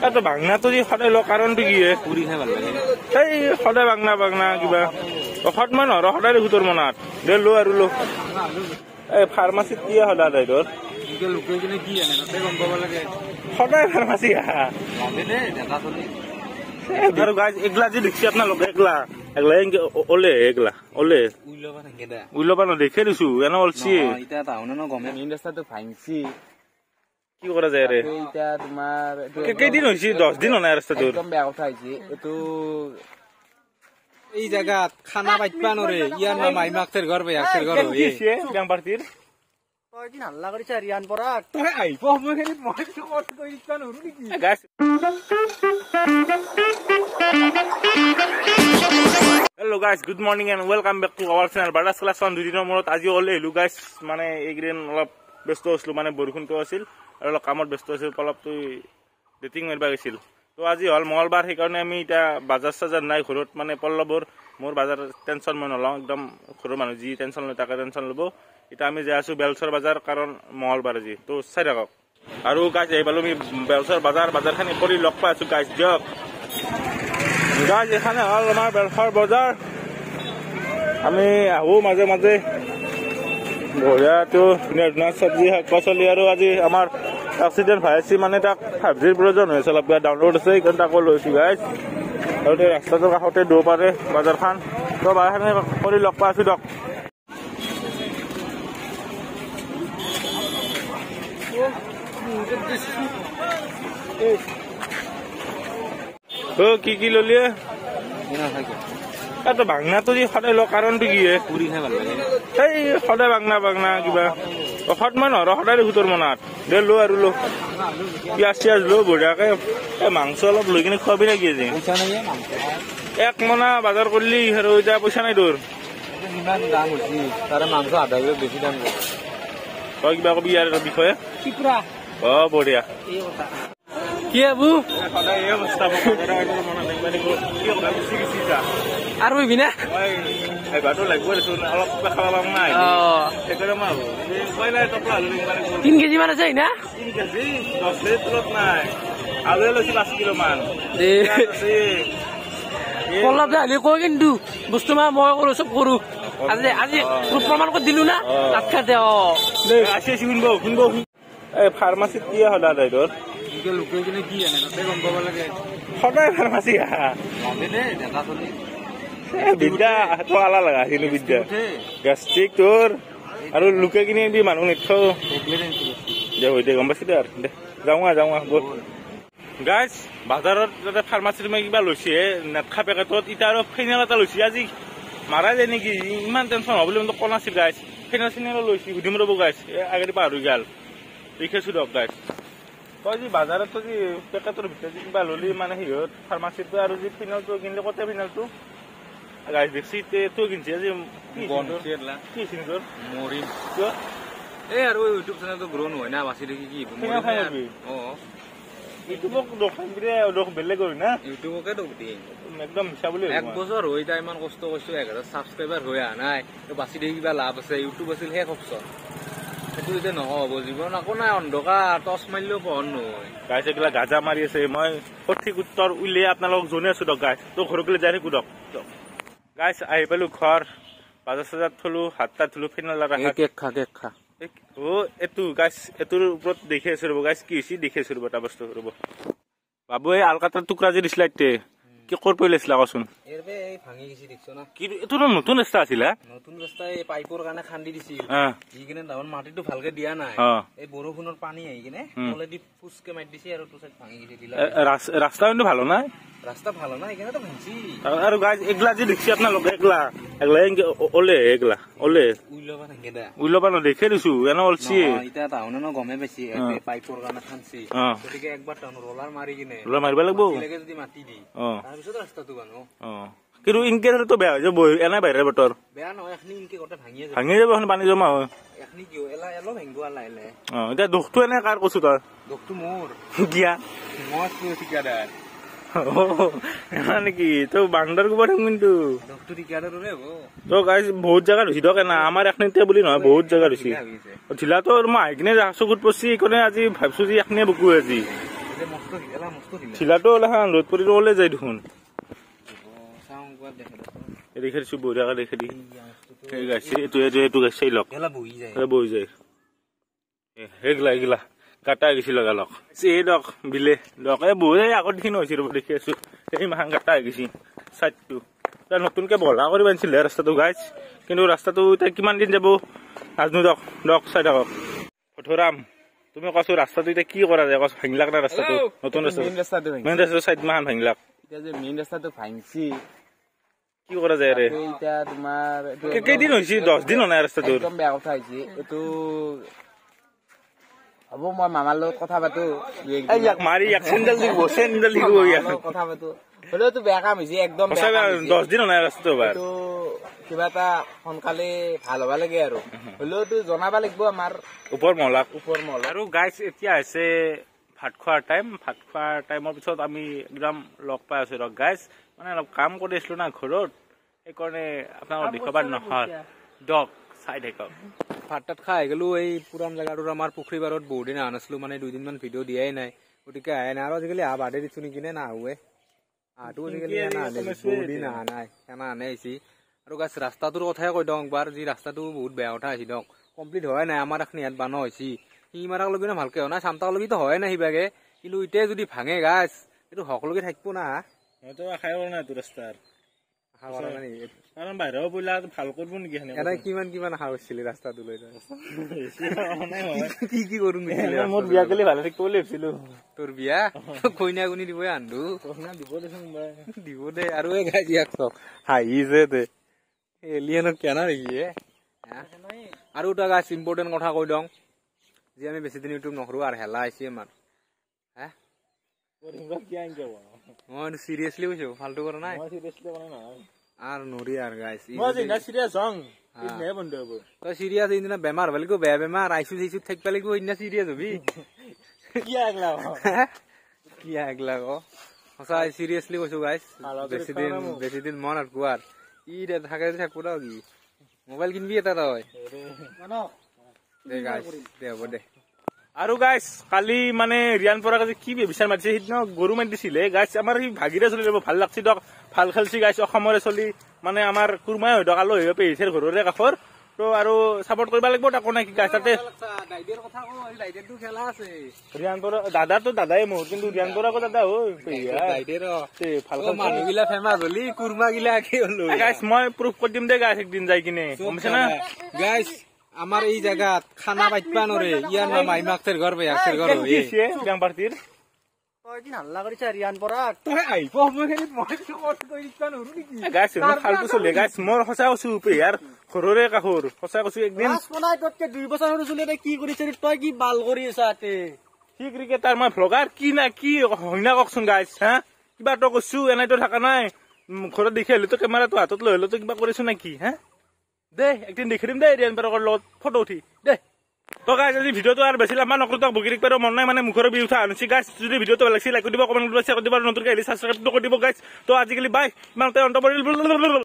এটো ভাঙনা তো যে সদায় ল কাৰণটো কি হে পুৰি খাই ভাল লাগে এই সদায় ভাঙনা কিবা অখত মই নৰ সদায় হুতৰ মনাত দে লো আৰু লো এই ফাৰ্মাসিত কি সদায় দাই তোৰ ইকে লুকাই কিনে কি আনে তাতে গম পাব লাগে সদায় ফাৰ্মাসি লাগে দে দেখা চলি আৰু গাইজ এগলা যে দেখছি আপোনালোকে এগলা ওলে এগলা ওলে উইলবা থাকে দা উইলবা ন দেখে দিছো এনে অলছি ইটা টাউন ন গমে মেইন ৰাস্তাটো ভাঙছি কি কৰা যায় ৰে ইটা তোমাৰ কেইদিন হৈছে 10 দিন নাই ৰাস্তাটো একদম বেয়া কথা হৈছে এটো এই জায়গাত খানা বাইপা নৰে ইয়াৰ নাম আইমাক্তেৰ ঘৰ বেয়াক্তেৰ ঘৰ হৈ আছে গাম পাৰ্টিৰ তই দিন হাল্লা কৰিছ ৰিয়ান পৰা তই আইব সময়খিনি মই কত কই দিছা নৰু নেকি guys Hello guys, good morning and welcome back to our channel. Badas class 1 দুদিনৰ মূৰত আজি হলে হেলু গাইস মানে এইগ্ৰেন অলপ ব্যস্ত আছিল মানে বৰষুণটো আছিল আৰু অলপ কামত ব্যস্ত আছিল অলপ তো ডেটিং মাৰিবা গৈছিল তো আজি হল মঙ্গলবাৰ সেই কাৰণে আমি এটা বাজাৰ সাজাৰ নাই ঘৰত মানে পল্লবৰ মোৰ বাজাৰ টেনচন মই নলওঁ একদম ঘৰৰ মানুহ যি টেনচন লয় তাকে টেনচন ল'ব এটা আমি যাই আছো বেলচৰ বাজাৰ কাৰণ মঙ্গলবাৰ আজি তো চাই থাকক আৰু গাইস এইবাৰ আমি বেলচৰ বাজাৰখানি কৰি লগ পাই আছো গাইস দিয়ক গাইস এখানে হল আমাৰ বেলচৰ বজাৰ আমি আহো মাজে মাজে বঢ়িয়াটো ধুনীয়া চব্জি শাক পাচলি আৰু আজি আমাৰ এক্সিডেণ্ট হৈ আছে মানে তাক 5Gৰ প্ৰয়োজন হৈছে অলপ ডাউনলোড আছে এইখন তাকো লৈছো গাইস আৰু ৰাস্তাটোৰ কাষতে দৌ পাৰে বাজাৰখন তো বাজাৰখানি কৰি লগ পাই আছো দিয়ক কি ললিয়ে এটো ভাঙনা তো যে সদায় ল কাৰণটো কি হে পুৰি খাই ভাল লাগে এই সদায় ভাঙনা কিবা অখত মই নৰ সদায় হুতৰ মনাত দে লো আৰু লো পিয়াজ লো বঢ়িয়াকে মাংস অলপ লৈ কিনে খুৱাবি নেকি আজি পইচা নাই মাংস এক মনা বাজাৰ কৰিলি আৰু এতিয়া পইচা নাই তোৰ ইমান দাম হৈছে তাৰে মাংস আধা কিলো বেছি দাম তই কিবা কবি ইয়াৰ বিষয়ে কিপুৰা বঢ়িয়া এই কথা কি আবু সদায় এই অৱস্থা আৰু বিনা এবাৰটো লাগিব অলপ খাব পাম নাই সেইকাৰণে মই উপায় নাই টপলা 3 কেজি মান আছে না 3 কেজি 10 কেজি তলত নাই আলু লৈছি 5 কিলো মান কলপ যালি কই কিন্তু বস্তু মই কৰো সব কৰো আজি প্ৰমাণ কৰি দিলো না আচ্ছা দে আছে শুনবো এই ফাৰ্মাসিত কি হলা দাই তোৰ ইকে লুকাই কিনে কি আনে তাতে গম পাব লাগে সদায় ফাৰ্মাসি লাগে দে দেখা চলি বিদ্যা তো আলা লাগা কিন্তু বিদ্যা গ্যাস্ট্রিক তোর আৰু লুকাই কিনে দি মানুহ নিথ দে হৈ দে গম পাইছি দে দে যাওঁ গ'ল গাইস বাজাৰত এটা ফাৰ্মাসিত মই কিবা লৈছে নেটখা পেকেটত ইটা আৰু ফাইনেল এটা লৈছে আজি মাৰা যায় নেকি ইমান টেনচন হ'ব বুলি মই কোৱা নাছিল গাইস ফাইনেল লৈছে সুধিম ৰ'ব গাইস আগেদি পাৰ হৈ গ'ল দেখিছো দিয়ক গাইস তই যি বাজাৰত যি পেকেটৰ ভিতৰত কিবা ললি মানে সিহঁত ফাৰ্মাসিত আৰু যি ফাইনেলটো কিনিলে কতে ফাইনেলটো গাইস দেখছি তো কিনছে আজি কি সিনদৰ মৰিম এই আৰু ইউটিউব চেনেলটো গ্ৰন হয় না বাছি দেখি কি ইউটিউবক দোকান বিৰে দোক বেলেগ হয় না ইউটিউবকে দোক দিয়ে একদম মিছা বুলি 1 বছৰ হৈ যায় ইমান কষ্ট কৰিছো 1000 সাবস্ক্ৰাইবাৰ হৈ নাই তো বাছি দেখি কিবা লাভ আছে ইউটিউব আছিল হে অপচন সেইটো এতিয়া নহব জীৱন আকৌ নাই অন্ধকাৰ টচ মাৰিলেও পহন নহয় গাইছ এগলা গাজা মাৰি আছে মই সঠিক উত্তৰ উলিয়াই আপোনালোক জনে আছো দক গাইছ তো ঘৰকলে যাই থাকো দক গাইছ আহি পালো ঘৰ বাজাৰ সাজাৰ থলো হাতটা থলো ফিনাল ৰাখা কেক খা এটো গাইছ এটোৰ ওপৰত দেখি আছো ৰব গাইছ কি হৈছে দেখি আছো ৰব এটা বস্তু ৰব বাবু এই আলকাটাৰ টুকুৰা যে দিছিলা ইতে কি কৰ পৰিলেছিলা কচোন এৰবে এই ভাঙি গিছি দেখছো না কি এটো নতুন ৰাস্তা আছিল নতুন ৰাস্তা এই পাইপৰ কাৰণে খান্দি দিছিল ই কিনে ডাউন মাটিটো ভালকে দিয়া নাই এই বৰষুণৰ পানী আহি কিনে তলেদি ফুসকে মাৰি দিছে আৰু তো সাইড ভাঙি গিছে দিলা ৰাস্তা কিন্তু ভালো নাই ৰাস্তা ভালো না এখানে তো ভাঙছি আৰু গাইজ এগলা যে দেখছি আপোনালোকে এগলা ওলে উইলবা থাকে দা উইলবা ন দেখে দিছো এনে অলছি ইটা টাউন ন গমে বেছি পাইপৰ কাৰণে খানছি গতিকে একবাৰ টাউন ৰোলাৰ মাৰি কিনে ৰোলাৰ মাৰিবা লাগবো লাগে যদি মাটি দি তাৰ পিছত ৰাস্তাটো বানো কিন্তু ইনকে তো বেয়া হৈ যাব এনে বাহিৰৰ বতৰ বেয়া নহয় এখনি ইনকে গটা ভাঙি যাব এখন পানী জমা হয় এখনি কিও এলো ভাঙিব লাইলে এটা দুখটো এনে কাৰ কৈছো তই দুখটো মোৰ গিয়া মই ঠিকাদাৰ মানে কি তো বাংলার গোবর কিন্তু তো গাইজ বহুত জায়গা রয়েছে দক না আমার এখনিতে বলি নহয় বহুত জায়গা রয়েছে ঢিলা তো মই আহি কিনে চকুত পড়ছি এইখনে আজি ভাবছো যে এখনে বুকু আজি ঢিলাটো ওলাখান ৰ'দ পৰি ওলাই যায় দেখোন দেখে দিছো বঢ়িয়াকে দেখে দি এই গাইছে এইটো গাইছে লগ বহি যায় সেইগিলা এইগিলা কাটা গৈছিল লগালক এই লগ বিলে লগ এই বহি আগত দেখি নহৈছে ৰ'ব দেখি আছো এই মাহান কাটা হৈ গৈছে চাইডটো নতুনকে বহলা কৰি বান্ধিছিলে ৰাস্তাটো গাইছ কিন্তু ৰাস্তাটো এতিয়া কিমান দিন যাব নাজনো দক চাই থাকক ফটোৰাম তুমি কৈছো ৰাস্তাটো এতিয়া কি কৰা যায় কৈছো ভাঙিলাক না ৰাস্তাটো নতুন ৰাস্তাটো মেইন ৰাস্তাটো চাইড মাহান ভাঙিলাক এতিয়া যে মেইন ৰাস্তাটো ভাঙছি কি কৰা যায় ৰে এতিয়া তোমাৰ কেইদিন হৈছে 10 দিন নাই ৰাস্তাটো একদম বেয়া কথা হৈছে এইটো হ'ব মই মামাৰ লগত কথা পাতো ইয়াক মাৰি ইয়াক চেণ্ডেল দিব ইয়াক কথা পাতো হলেওতো বেয়া কাম হৈছে একদম 10 দিন নাই ৰাস্তাটো এবাৰ কিবা এটা সোনকালে ভাল হবা লাগে আৰু হলেওতো জনাবা লাগিব আমাৰ ওপৰ মহলা আৰু গাইছ এতিয়া হৈছে ভাত খোৱাৰ টাইমৰ পিছত আমি একদম লগ পাই আছো গাইছ মানে অলপ কাম কৰি আছিলো না ঘৰত সেইকাৰণে আপোনালোক দেখুৱাব নহল দক চাই থাকক ভাত খাই গলো এই পুৰান জেগাটোৰ আমাৰ পুখুৰী বাৰত বহুত দিন অহা নাছিলো মানে 2 দিনমান ভিডিঅ' দিয়াই নাই গতিকে আহে নাই আৰু আজিকালি বাদে দিছো নেকি নে নাহুৱে আহটো আজিকালি বহুত দিন অহা নাই কেনা আনে আহিছি আৰু গাছ ৰাস্তাটোৰ কথাই কৈ দিওঁ একবাৰ যি ৰাস্তাটো বহুত বেয়া কথা আহিছে দিয়ক কমপ্লিট হোৱাই নাই আমাৰ এখন ইয়াত বানো হৈছে সি মাৰাক লগি ভালকে হোৱা নাই চামটাক লগিতো হয় নাই সিবাগে কিন্তু এতিয়া যদি ভাঙে গাছ এইটো হক লগি থাকিব না মইতো আশাই কৰা নাই তোৰ ৰাস্তাৰ আশা কৰা নাই কাৰণ বাহিৰৰ পইলা ভাল কৰিব নেকি এটা কিমান আশা কৰিছিলি ৰাস্তাটো লৈ কি কৰোঁ মোৰ বিয়া গেলি ভালে থাকিব বুলি ভাবিছিলো তোৰ বিয়া কইনা গুনি দিব আন্ধু দিব দে আৰু এই গাই দিয়াক চক হাঁহিছে দে এলিয়েনক কেনা নেকি আৰু এটা গাছ ইম্পৰ্টেণ্ট কথা কৈ দিওঁ যে আমি বেছি দিন ইউটিউব নকৰো আৰু হেলা আহিছে আমাৰ মই চিৰিয়াছলি কৈছো ফাল্টু কৰা নাই আৰ নৰি আৰ গাইস সিৰিয়াস তই সিৰিয়াস এইদিনা বেমাৰ হব লাগিব বেয়া বেমাৰ আইচু থাকিব লাগিব সেইদিনা সিৰিয়াস হবি কি আগলা সঁচা সিৰিয়াসলি কৈছো গাইস বেছি দিন মন আৰু কোৱাৰ ই থাকে থাকব ৰ কি মোবাইল কিনবি এটা তই দে গাইস দে হ'ব দে আৰু গাইস কালি মানে ৰিয়ান পৰাক কি বিচাৰ মাৰিছে সিদিনা গৰু মাৰি দিছিলে গাইস আমাৰ ভাগিৰে চলি যাব ভাল লাগছি দক ভাল খেলছি গাইস অসমৰে চলি মানে আমাৰ কুৰমাই হৈ থকা লৈ পেহিৰ ঘৰৰে কাষৰ তো আৰু সাপোৰ্ট কৰিব লাগিব তাকো নাই কি গাইস তাতে দাইদেৰ কথা কো দাইদেৰটো খেলা আছে ৰিয়ান পৰা দাদাটো দাদাই মোৰ কিন্তু ৰিয়ান পৰা কো দাদা হৈ পেহিয়া দাইদেৰ তে ভাল মানুহগিলা ফেমাস হলি কুৰমা গিলা কি হলো গাইস মই প্ৰুফ কৰি দিম দে গাইস একদিন যাই কিনে গমছে না গাইস আমার এই জায়গাত খানা পাইবা নরে ইয়ার নাম আইমাক্সের ঘর ভাই আক্সের ঘর হই কিছে গাম পার্টির তই কি হাল্লা কৰিছ ৰিয়ান পৰা তই আইব মই কত কই দিছ নৰু নেকি গাইছ মই ফালতু চলে গাইছ মোৰ হসা হসু পে यार ঘৰৰে কাখৰ হসা কছু একদিন কোনাই ততকে 2 বছৰ হৰু চলে কি কৰিছ তই কি বাল কৰি আছাতে কি ক্ৰিকেটাৰ মই ভ্লগাৰ কি না কি হইনা ককছুন গাইছ হা কিবা তো কছু এনাইতো থাকা নাই ঘৰত দেখি হলে তো কেমেৰাটো হাতত লৈ হলে তো কিবা কৰিছ নাকি হা দে একদিন দেখিম দে ৰিয়ান পৰাকৰ লগত ফটো উঠি দে তো গাইস যদি ভিডিওটো আৰ বেছি লম্বা নকৰো তক বগিৰিক পাৰো মন নাই মানে মুখৰ বি উঠা আনছি গাইস যদি ভিডিওটো ভাল লাগছি লাইক কৰি দিব কমেন্ট কৰি দিব শ্বেয়াৰ কৰি দিব নতুনকৈ শ্বাসক্ৰাইব কৰি দিব গাইস তো আজিকালি বাই ইমানতে অন্ত পৰিল